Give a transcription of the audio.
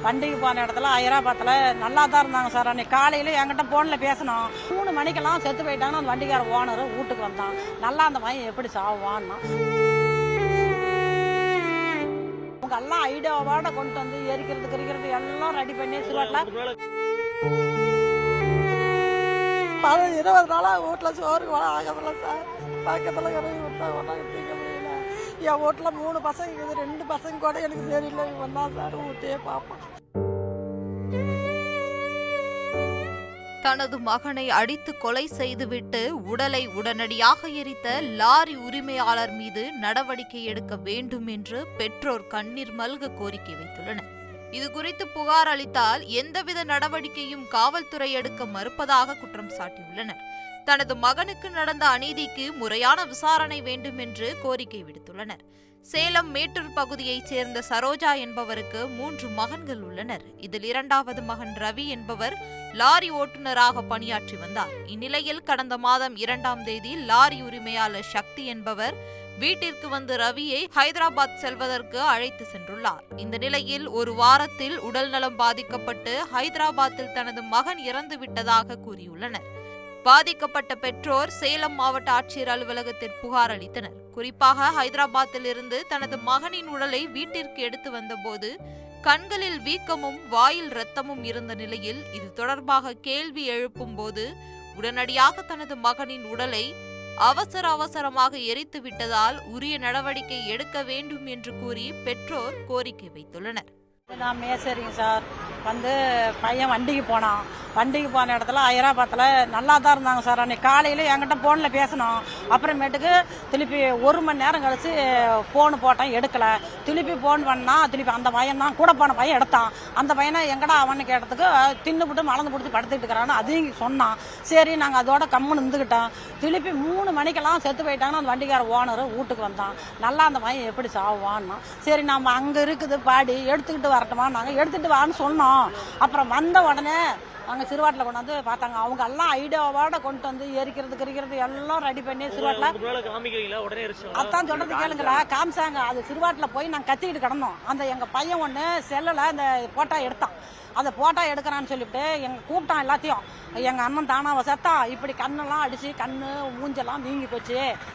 வண்டிக்கு போன இடத்துல ஹைதராபாத்தில் நல்லா தான் இருந்தாங்க சார். அன்னைக்கு காலையில் என்கிட்ட ஃபோனில் பேசணும். 3 மணிக்கெல்லாம் செத்து போயிட்டாங்கன்னு அந்த வண்டிக்கார ஓனர் வீட்டுக்கு வந்தான். நல்லா அந்த பையன் எப்படி சாவான்னா அவங்க எல்லாம் ஐடியாவோட கொண்டு வந்து எரிக்கிறது எல்லாம் ரெடி பண்ணி சிறுவாட்டில் 20 நாளாக வீட்டில் சோறுக்கு வர ஆகதில்ல சார். பக்கத்தில் விட்டா ஒன்றாங்க தீங்க முடியல. என் வீட்டில் 3 பசங்க இருக்குது. 2 பசங்க கூட எனக்கு சரியில்லை. வந்தான் சார் வீட்டையே பார்ப்போம். தனது மகனை அடித்து கொலை செய்துவிட்டு உடலை உடனடியாக எரித்த லாரி உரிமையாளர் மீது நடவடிக்கை எடுக்க வேண்டும் என்று பெற்றோர் கண்ணீர் மல்க கோரிக்கை வைத்துள்ளனர். இதுகுறித்து புகார் அளித்தால் எந்தவித நடவடிக்கையும் காவல்துறை எடுக்க மறுப்பதாக குற்றம் சாட்டியுள்ளனர். தனது மகனுக்கு நடந்த அநீதிக்கு முறையான விசாரணை வேண்டும் என்று கோரிக்கை விடுத்துள்ளனர். சேலம் மேட்டூர் பகுதியைச் சேர்ந்த சரோஜா என்பவருக்கு 3 மகன்கள் உள்ளனர். இதில் 2வது மகன் ரவி என்பவர் லாரி ஓட்டுநராக பணியாற்றி வந்தார். இந்நிலையில் கடந்த மாதம் 2ஆம் தேதி லாரி உரிமையாளர் சக்தி என்பவர் வீட்டிற்கு வந்து ரவியை ஹைதராபாத் செல்வதற்கு அழைத்து சென்றுள்ளார். இந்த நிலையில் ஒரு வாரத்தில் உடல்நலம் பாதிக்கப்பட்டு ஹைதராபாத்தில் தனது மகன் இறந்து விட்டதாக கூறியுள்ளனர். பாதிக்கப்பட்ட பெற்றோர் சேலம் மாவட்ட ஆட்சியர் அலுவலகத்தில் புகார் அளித்தனர். குறிப்பாக ஹைதராபாத்தில் இருந்து தனது மகனின் உடலை வீட்டிற்கு எடுத்து வந்தபோது கண்களில் வீக்கமும் வாயில் இரத்தமும் இருந்த நிலையில் இது தொடர்பாக கேள்வி எழுப்பும் போது உடனடியாக தனது மகனின் உடலை அவசரமாக எரித்து விட்டதால் உரிய நடவடிக்கை எடுக்க வேண்டும் என்று கூறி பெற்றோர் கோரிக்கை வைத்துள்ளனர். நான் மேசரிங்க சார். வந்து பையன் வண்டிக்கு போனான். வண்டிக்கு போன இடத்துல ஹைதராபாத்தில் நல்லா தான் இருந்தாங்க சார். அன்னைக்கு காலையில் என்கிட்ட ஃபோனில் பேசணும். அப்புறமேட்டுக்கு திருப்பி 1 மணி நேரம் கழிச்சு ஃபோனு போட்டேன், எடுக்கலை. திருப்பி ஃபோன் பண்ணால் திருப்பி அந்த பையன் தான் கூட போன பையன் எடுத்தான். அந்த பையனை எங்கடா அவனு கேட்டதுக்கு தின்னுபிட்டு மலர்ந்து பிடிச்சி படுத்துக்கிட்டு இருக்கிறான்னு அதையும் சொன்னான். சரி நாங்கள் அதோட கம்முன்னு இருந்துக்கிட்டோம். திருப்பி 3 மணிக்கெல்லாம் செத்து போயிட்டாங்கன்னு அந்த வண்டிக்கார ஓனர் வீட்டுக்கு வந்தான். நல்லா அந்த பையன் எப்படி சாவான்னா சரி நம்ம அங்கே இருக்குது பாடி எடுத்துக்கிட்டு வரட்டுமா, நாங்கள் எடுத்துகிட்டு வான்னு சொன்னோம். அப்புறம் வந்த உடனே அங்கே சிறுவாட்டில் கொண்டாந்து பார்த்தாங்க. அவங்க எல்லாம் ஐடியாவோட கொண்டு வந்து எரிக்கிறது எல்லாம் ரெடி பண்ணி சிறுவாட்டில் அதான் சொல்றது கேளுங்களா காமிச்சாங்க. அது சிறுவாட்டில் போய் நாங்கள் கத்திக்கிட்டு கிடந்தோம். அந்த எங்கள் பையன் ஒன்று செல்லில் இந்த போட்டோ எடுத்தான். அந்த போட்டோ எடுக்கிறான்னு சொல்லிவிட்டு எங்கள் கூப்பிட்டான் எல்லாத்தையும். எங்கள் அண்ணன் தானாவை செத்தான். இப்படி கண்ணெல்லாம் அடிச்சு கண்ணு மூஞ்செல்லாம் வீங்கி போச்சு.